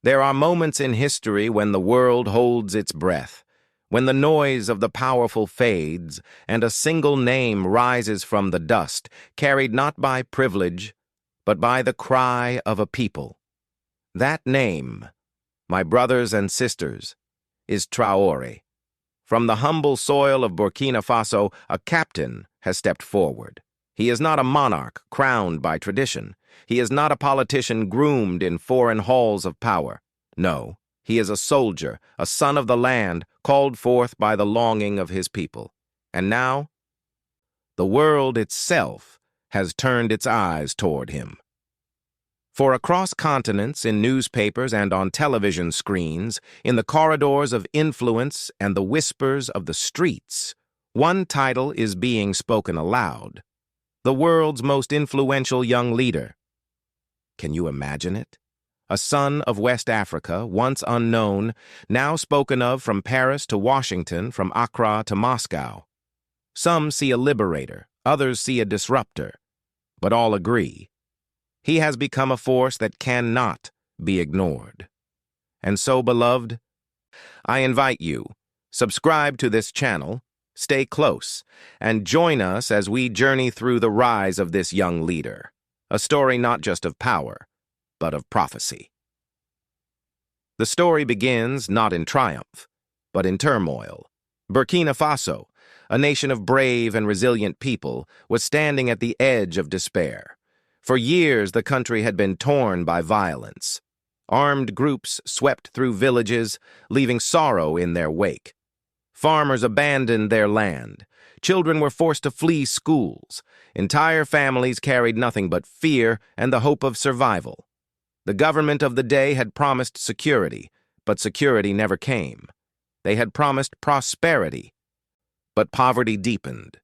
There are moments in history when the world holds its breath, when the noise of the powerful fades and a single name rises from the dust, carried not by privilege, but by the cry of a people. That name, my brothers and sisters, is Traoré. From the humble soil of Burkina Faso, a captain has stepped forward. He is not a monarch crowned by tradition. He is not a politician groomed in foreign halls of power. No, he is a soldier, a son of the land, called forth by the longing of his people. And now, the world itself has turned its eyes toward him. For across continents, in newspapers and on television screens, in the corridors of influence and the whispers of the streets, one title is being spoken aloud: the world's most influential young leader. Can you imagine it? A son of West Africa, once unknown, now spoken of from Paris to Washington, from Accra to Moscow. Some see a liberator, others see a disruptor, but all agree he has become a force that cannot be ignored. And so, beloved, I invite you, subscribe to this channel, stay close, and join us as we journey through the rise of this young leader, a story not just of power, but of prophecy. The story begins not in triumph, but in turmoil. Burkina Faso, a nation of brave and resilient people, was standing at the edge of despair. For years, the country had been torn by violence. Armed groups swept through villages, leaving sorrow in their wake. Farmers abandoned their land. Children were forced to flee schools. Entire families carried nothing but fear and the hope of survival. The government of the day had promised security, but security never came. They had promised prosperity, but poverty deepened.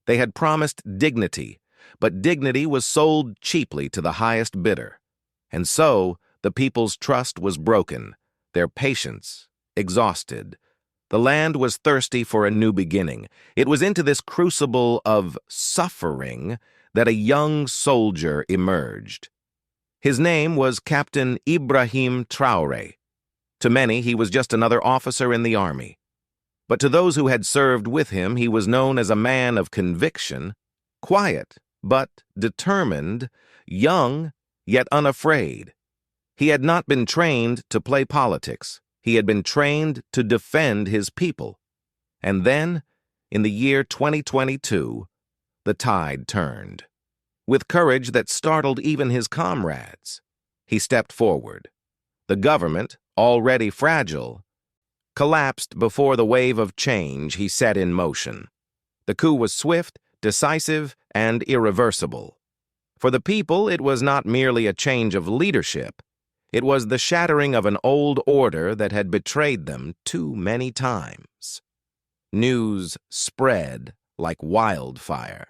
They had promised dignity, but dignity was sold cheaply to the highest bidder. And so, the people's trust was broken, their patience exhausted. The land was thirsty for a new beginning. It was into this crucible of suffering that a young soldier emerged. His name was Captain Ibrahim Traoré. To many, he was just another officer in the army. But to those who had served with him, he was known as a man of conviction, quiet but determined, young yet unafraid. He had not been trained to play politics. He had been trained to defend his people. And then, in the year 2022, the tide turned. With courage that startled even his comrades, he stepped forward. The government, already fragile, collapsed before the wave of change he set in motion. The coup was swift, decisive, and irreversible. For the people, it was not merely a change of leadership. It was the shattering of an old order that had betrayed them too many times. News spread like wildfire.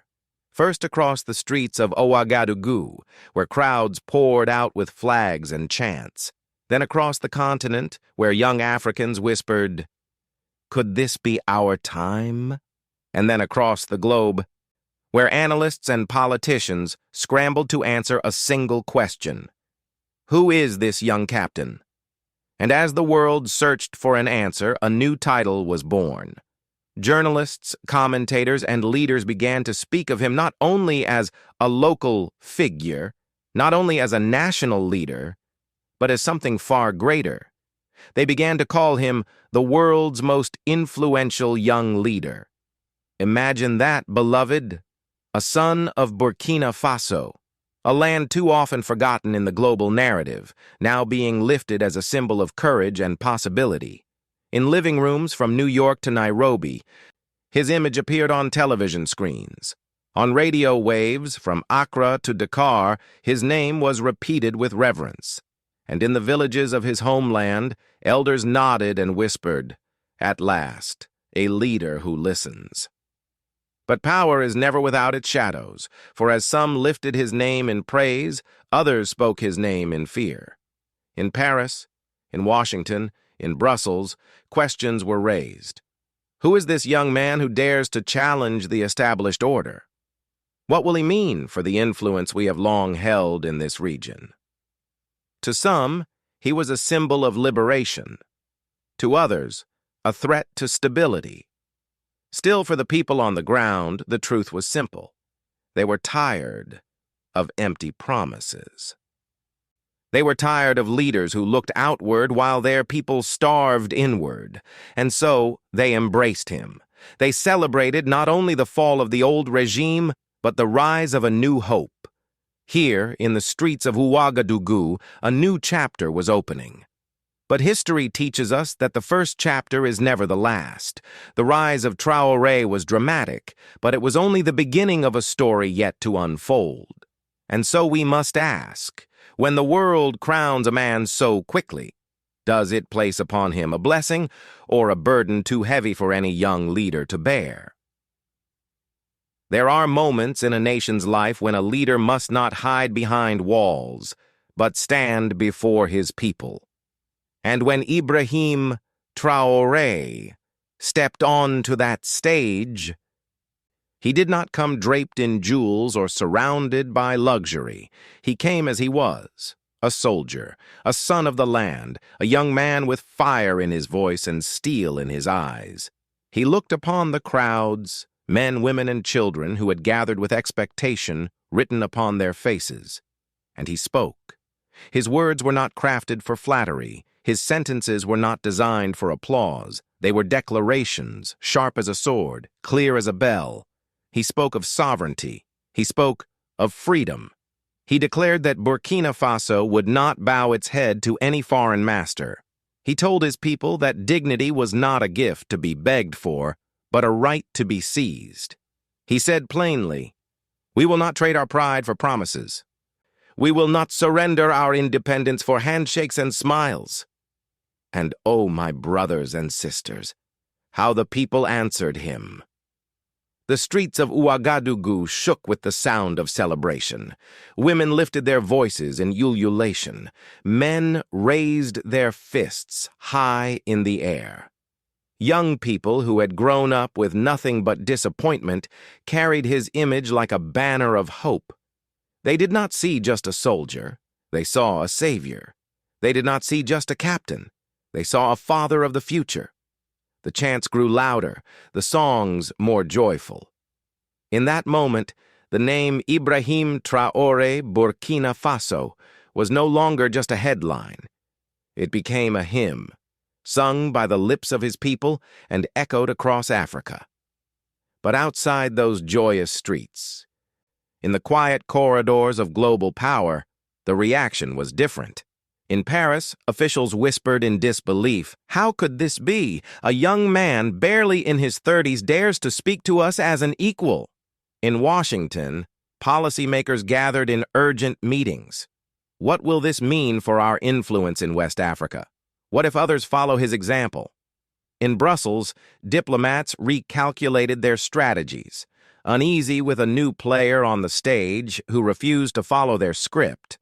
First across the streets of Ouagadougou, where crowds poured out with flags and chants. Then across the continent, where young Africans whispered, "Could this be our time?" And then across the globe, where analysts and politicians scrambled to answer a single question: who is this young captain? And as the world searched for an answer, a new title was born. Journalists, commentators, and leaders began to speak of him not only as a local figure, not only as a national leader, but as something far greater. They began to call him the world's most influential young leader. Imagine that, beloved. A son of Burkina Faso, a land too often forgotten in the global narrative, now being lifted as a symbol of courage and possibility. In living rooms from New York to Nairobi, his image appeared on television screens. On radio waves from Accra to Dakar, his name was repeated with reverence. And in the villages of his homeland, elders nodded and whispered, "At last, a leader who listens." But power is never without its shadows, for as some lifted his name in praise, others spoke his name in fear. In Paris, in Washington, in Brussels, questions were raised. Who is this young man who dares to challenge the established order? What will he mean for the influence we have long held in this region? To some, He was a symbol of liberation. To others, a threat to stability. Still, for the people on the ground, the truth was simple. They were tired of empty promises. They were tired of leaders who looked outward while their people starved inward, and so they embraced him. They celebrated not only the fall of the old regime, but the rise of a new hope. Here, in the streets of Ouagadougou, a new chapter was opening. But history teaches us that the first chapter is never the last. The rise of Traoré was dramatic, but it was only the beginning of a story yet to unfold. And so we must ask, when the world crowns a man so quickly, does it place upon him a blessing or a burden too heavy for any young leader to bear? There are moments in a nation's life when a leader must not hide behind walls, but stand before his people. And when Ibrahim Traoré stepped onto that stage, he did not come draped in jewels or surrounded by luxury. He came as he was, a soldier, a son of the land, a young man with fire in his voice and steel in his eyes. He looked upon the crowds, men, women, and children who had gathered with expectation written upon their faces, and he spoke. His words were not crafted for flattery. His sentences were not designed for applause. They were declarations, sharp as a sword, clear as a bell. He spoke of sovereignty. He spoke of freedom. He declared that Burkina Faso would not bow its head to any foreign master. He told his people that dignity was not a gift to be begged for, but a right to be seized. He said plainly, "We will not trade our pride for promises. We will not surrender our independence for handshakes and smiles." And oh, my brothers and sisters, how the people answered him. The streets of Ouagadougou shook with the sound of celebration. Women lifted their voices in ululation. Men raised their fists high in the air. Young people who had grown up with nothing but disappointment carried his image like a banner of hope. They did not see just a soldier. They saw a savior. They did not see just a captain. They saw a father of the future. The chants grew louder, the songs more joyful. In that moment, the name Ibrahim Traoré, Burkina Faso, was no longer just a headline. It became a hymn, sung by the lips of his people and echoed across Africa. But outside those joyous streets, in the quiet corridors of global power, the reaction was different. In Paris, officials whispered in disbelief, "How could this be? A young man, barely in his 30s, dares to speak to us as an equal." In Washington, policymakers gathered in urgent meetings. What will this mean for our influence in West Africa? What if others follow his example? In Brussels, diplomats recalculated their strategies, uneasy with a new player on the stage who refused to follow their script.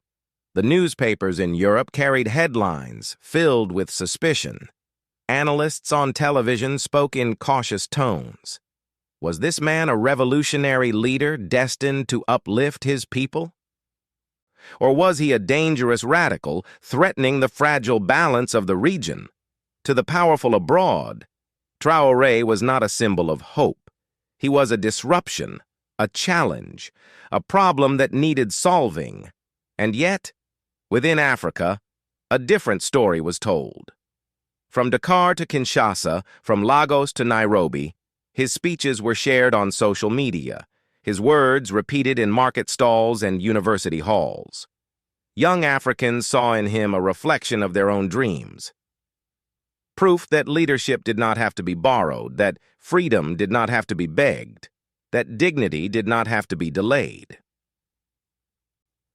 The newspapers in Europe carried headlines filled with suspicion. Analysts on television spoke in cautious tones. Was this man a revolutionary leader destined to uplift his people? Or was he a dangerous radical threatening the fragile balance of the region? To the powerful abroad, Traoré was not a symbol of hope. He was a disruption, a challenge, a problem that needed solving. And yet, within Africa, a different story was told. From Dakar to Kinshasa, from Lagos to Nairobi, his speeches were shared on social media, his words repeated in market stalls and university halls. Young Africans saw in him a reflection of their own dreams. Proof that leadership did not have to be borrowed, that freedom did not have to be begged, that dignity did not have to be delayed.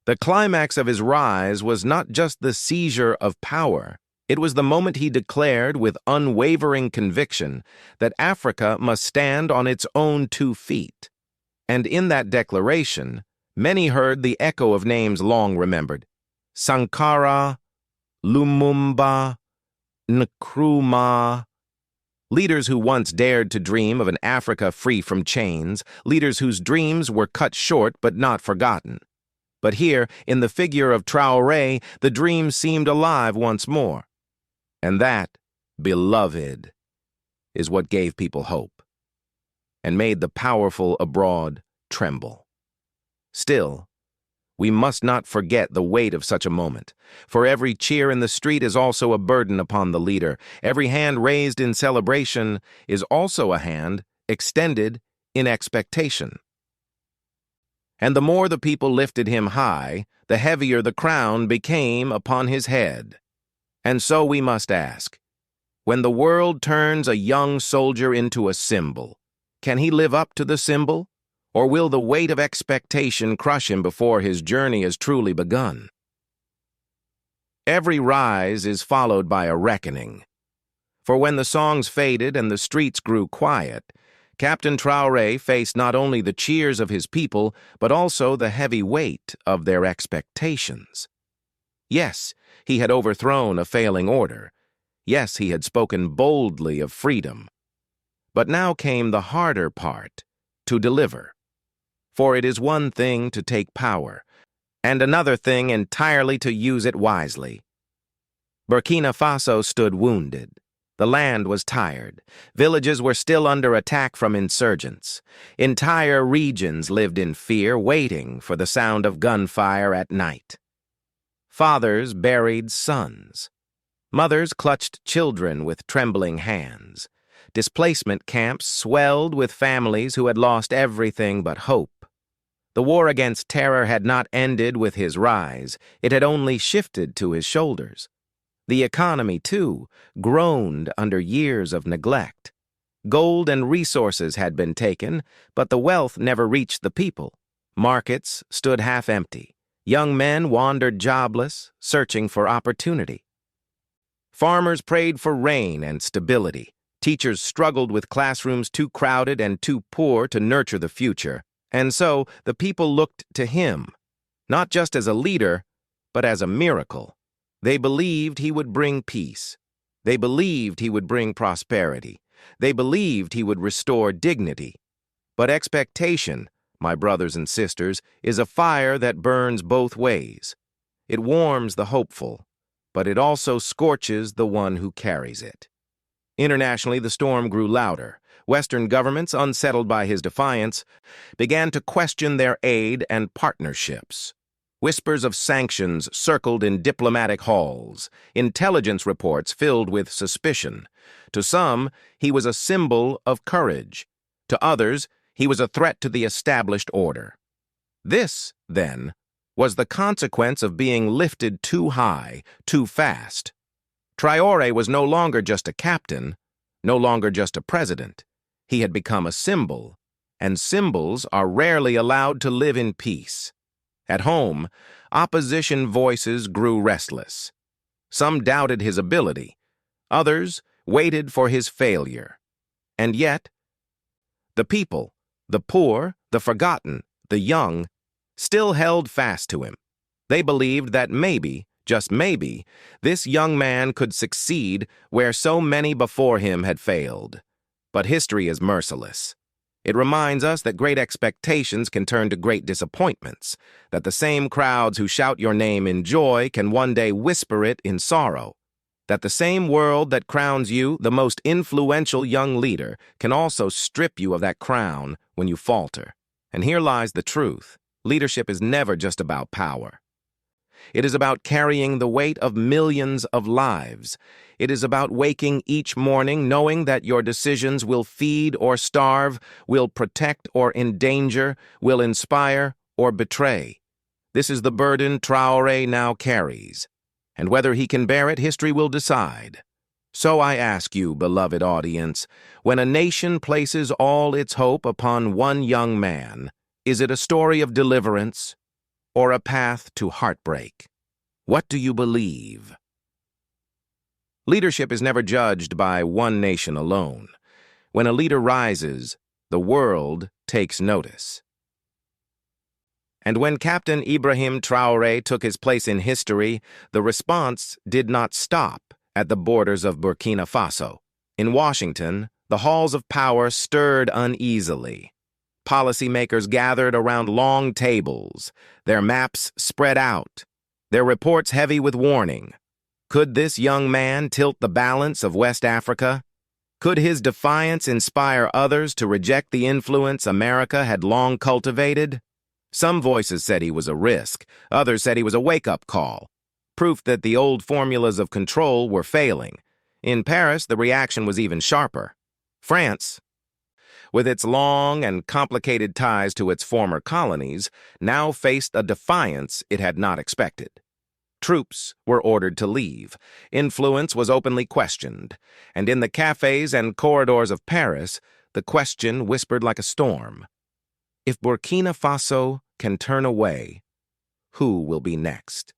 The climax of his rise was not just the seizure of power. It was the moment he declared with unwavering conviction that Africa must stand on its own 2 feet. And in that declaration, many heard the echo of names long remembered: Sankara, Lumumba, Nkrumah. Leaders who once dared to dream of an Africa free from chains, leaders whose dreams were cut short but not forgotten. But here, in the figure of Traoré, the dream seemed alive once more. And that, beloved, is what gave people hope, and made the powerful abroad tremble. Still, we must not forget the weight of such a moment, for every cheer in the street is also a burden upon the leader. Every hand raised in celebration is also a hand extended in expectation. And the more the people lifted him high, the heavier the crown became upon his head. And so we must ask, when the world turns a young soldier into a symbol, can he live up to the symbol? Or will the weight of expectation crush him before his journey has truly begun? Every rise is followed by a reckoning. For when the songs faded and the streets grew quiet, Captain Traoré faced not only the cheers of his people, but also the heavy weight of their expectations. Yes, he had overthrown a failing order. Yes, he had spoken boldly of freedom. But now came the harder part, to deliver. For it is one thing to take power, and another thing entirely to use it wisely. Burkina Faso stood wounded. The land was tired. Villages were still under attack from insurgents. Entire regions lived in fear, waiting for the sound of gunfire at night. Fathers buried sons. Mothers clutched children with trembling hands. Displacement camps swelled with families who had lost everything but hope. The war against terror had not ended with his rise. It had only shifted to his shoulders. The economy, too, groaned under years of neglect. Gold and resources had been taken, but the wealth never reached the people. Markets stood half empty. Young men wandered jobless, searching for opportunity. Farmers prayed for rain and stability. Teachers struggled with classrooms too crowded and too poor to nurture the future. And so the people looked to him, not just as a leader, but as a miracle. They believed he would bring peace. They believed he would bring prosperity. They believed he would restore dignity. But expectation, my brothers and sisters, is a fire that burns both ways. It warms the hopeful, but it also scorches the one who carries it. Internationally, the storm grew louder. Western governments, unsettled by his defiance, began to question their aid and partnerships. Whispers of sanctions circled in diplomatic halls. Intelligence reports filled with suspicion. To some, he was a symbol of courage. To others, he was a threat to the established order. This, then, was the consequence of being lifted too high, too fast. Traoré was no longer just a captain, no longer just a president. He had become a symbol, and symbols are rarely allowed to live in peace. At home, opposition voices grew restless. Some doubted his ability. Others waited for his failure. And yet, the people, the poor, the forgotten, the young, still held fast to him. They believed that maybe, just maybe, this young man could succeed where so many before him had failed. But history is merciless. It reminds us that great expectations can turn to great disappointments, that the same crowds who shout your name in joy can one day whisper it in sorrow, that the same world that crowns you the most influential young leader can also strip you of that crown when you falter. And here lies the truth. Leadership is never just about power. It is about carrying the weight of millions of lives. It is about waking each morning knowing that your decisions will feed or starve, will protect or endanger, will inspire or betray. This is the burden Traoré now carries. And whether he can bear it, history will decide. So I ask you, beloved audience, when a nation places all its hope upon one young man, is it a story of deliverance or a path to heartbreak? What do you believe? Leadership is never judged by one nation alone. When a leader rises, the world takes notice. And when Captain Ibrahim Traoré took his place in history, the response did not stop at the borders of Burkina Faso. In Washington, the halls of power stirred uneasily. policymakers gathered around long tables, their maps spread out, their reports heavy with warning. Could this young man tilt the balance of West Africa? Could his defiance inspire others to reject the influence America had long cultivated? Some voices said he was a risk, others said he was a wake-up call, proof that the old formulas of control were failing. In Paris, the reaction was even sharper. France, with its long and complicated ties to its former colonies, now faced a defiance it had not expected. Troops were ordered to leave, influence was openly questioned, and in the cafes and corridors of Paris, the question whispered like a storm. If Burkina Faso can turn away, who will be next?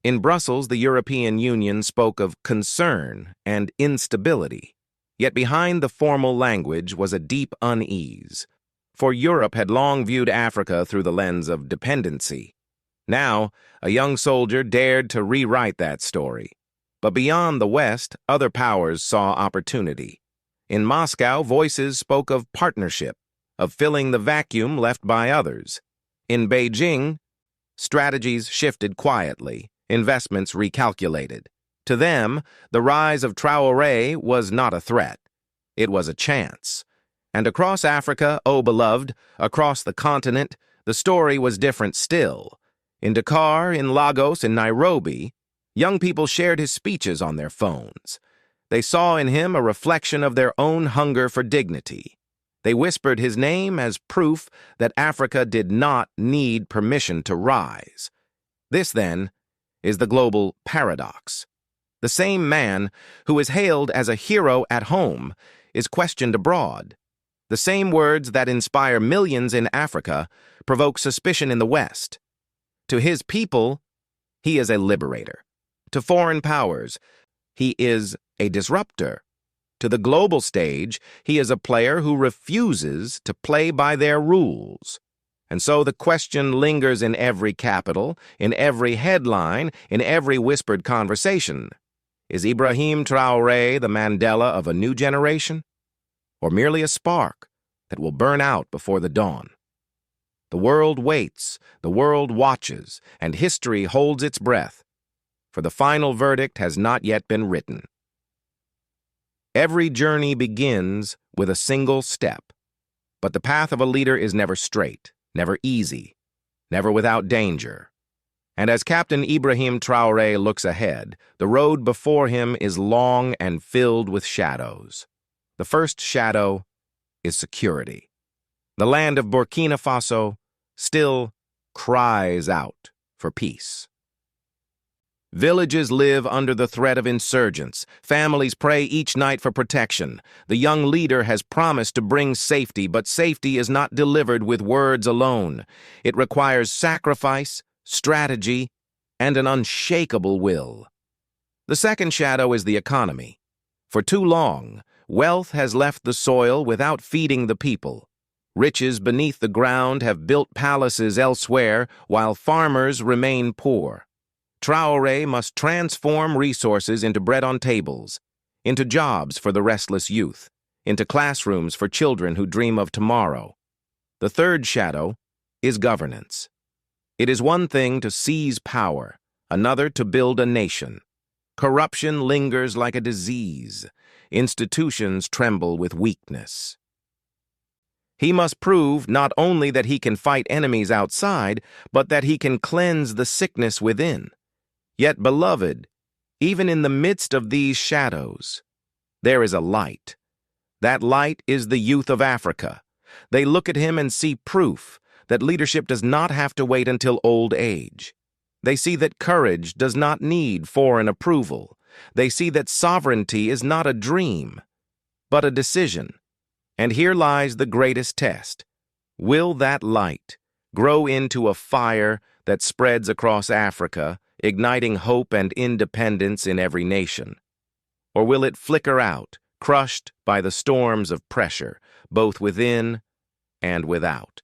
In Brussels, the European Union spoke of concern and instability. Yet behind the formal language was a deep unease, for Europe had long viewed Africa through the lens of dependency. Now, a young soldier dared to rewrite that story. But beyond the West, other powers saw opportunity. In Moscow, voices spoke of partnership, of filling the vacuum left by others. In Beijing, strategies shifted quietly, investments recalculated. To them, the rise of Traoré was not a threat. It was a chance. And across Africa, oh beloved, across the continent, the story was different still. In Dakar, in Lagos, in Nairobi, young people shared his speeches on their phones. They saw in him a reflection of their own hunger for dignity. They whispered his name as proof that Africa did not need permission to rise. This, then, is the global paradox. The same man who is hailed as a hero at home is questioned abroad. The same words that inspire millions in Africa provoke suspicion in the West. To his people, he is a liberator. To foreign powers, he is a disruptor. To the global stage, he is a player who refuses to play by their rules. And so the question lingers in every capital, in every headline, in every whispered conversation. Is Ibrahim Traoré the Mandela of a new generation? Or merely a spark that will burn out before the dawn? The world waits, the world watches, and history holds its breath, for the final verdict has not yet been written. Every journey begins with a single step, but the path of a leader is never straight, never easy, never without danger. And as Captain Ibrahim Traoré looks ahead, the road before him is long and filled with shadows. The first shadow is security. The land of Burkina Faso still cries out for peace. Villages live under the threat of insurgents. Families pray each night for protection. The young leader has promised to bring safety, but safety is not delivered with words alone. It requires sacrifice, strategy, and an unshakable will. The second shadow is the economy. For too long, wealth has left the soil without feeding the people. Riches beneath the ground have built palaces elsewhere, while farmers remain poor. Traoré must transform resources into bread on tables, into jobs for the restless youth, into classrooms for children who dream of tomorrow. The third shadow is governance. It is one thing to seize power, another to build a nation. Corruption lingers like a disease. Institutions tremble with weakness. He must prove not only that he can fight enemies outside, but that he can cleanse the sickness within. Yet, beloved, even in the midst of these shadows, there is a light. That light is the youth of Africa. They look at him and see proof that leadership does not have to wait until old age. They see that courage does not need foreign approval. They see that sovereignty is not a dream, but a decision. And here lies the greatest test. Will that light grow into a fire that spreads across Africa, igniting hope and independence in every nation? Or will it flicker out, crushed by the storms of pressure, both within and without?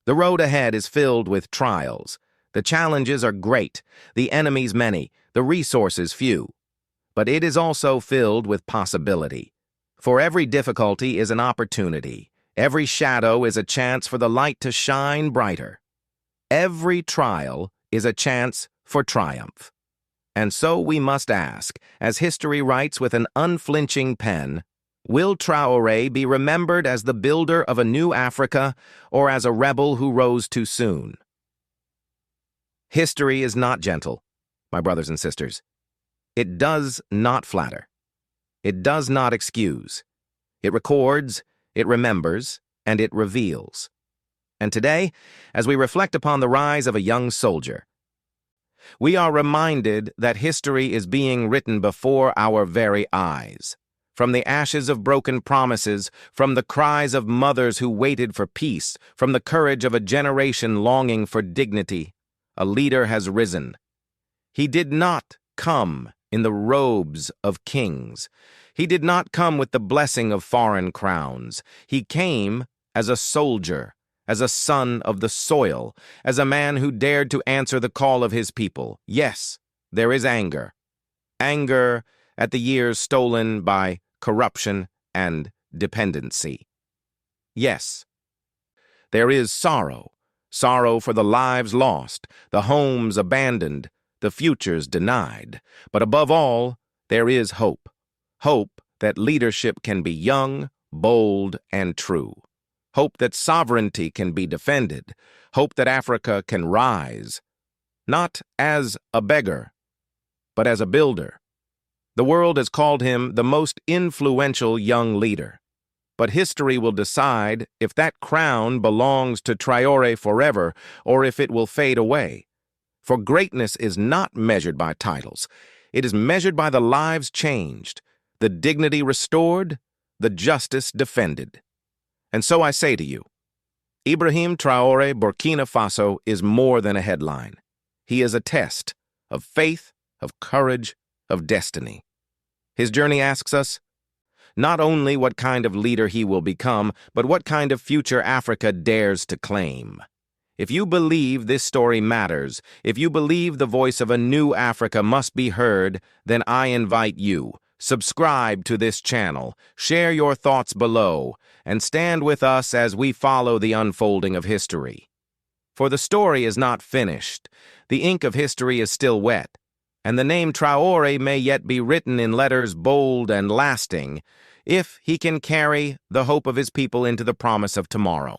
The road ahead is filled with trials. The challenges are great, the enemies many, the resources few. But it is also filled with possibility. For every difficulty is an opportunity, Every shadow is a chance for the light to shine brighter. Every trial is a chance for triumph. And so we must ask, as history writes with an unflinching pen, will Traoré be remembered as the builder of a new Africa or as a rebel who rose too soon? History is not gentle, my brothers and sisters. It does not flatter. It does not excuse. It records, it remembers, and it reveals. And today, as we reflect upon the rise of a young soldier, we are reminded that history is being written before our very eyes. From the ashes of broken promises, from the cries of mothers who waited for peace, from the courage of a generation longing for dignity, a leader has risen. He did not come in the robes of kings. He did not come with the blessing of foreign crowns. He came as a soldier, as a son of the soil, as a man who dared to answer the call of his people. Yes, there is anger. Anger at the years stolen by corruption and dependency. Yes, there is sorrow. Sorrow for the lives lost, the homes abandoned, the futures denied. But above all, there is hope. Hope that leadership can be young, bold, and true. Hope that sovereignty can be defended. Hope that Africa can rise, not as a beggar, but as a builder. The world has called him the most influential young leader. But history will decide if that crown belongs to Traoré forever or if it will fade away. For greatness is not measured by titles. It is measured by the lives changed, the dignity restored, the justice defended. And so I say to you, Ibrahim Traoré, Burkina Faso, is more than a headline. He is a test of faith, of courage, of destiny. His journey asks us, not only what kind of leader he will become, but what kind of future Africa dares to claim. If you believe this story matters, if you believe the voice of a new Africa must be heard, then I invite you, subscribe to this channel, share your thoughts below, and stand with us as we follow the unfolding of history. For the story is not finished. The ink of history is still wet, and the name Traoré may yet be written in letters bold and lasting, if he can carry the hope of his people into the promise of tomorrow.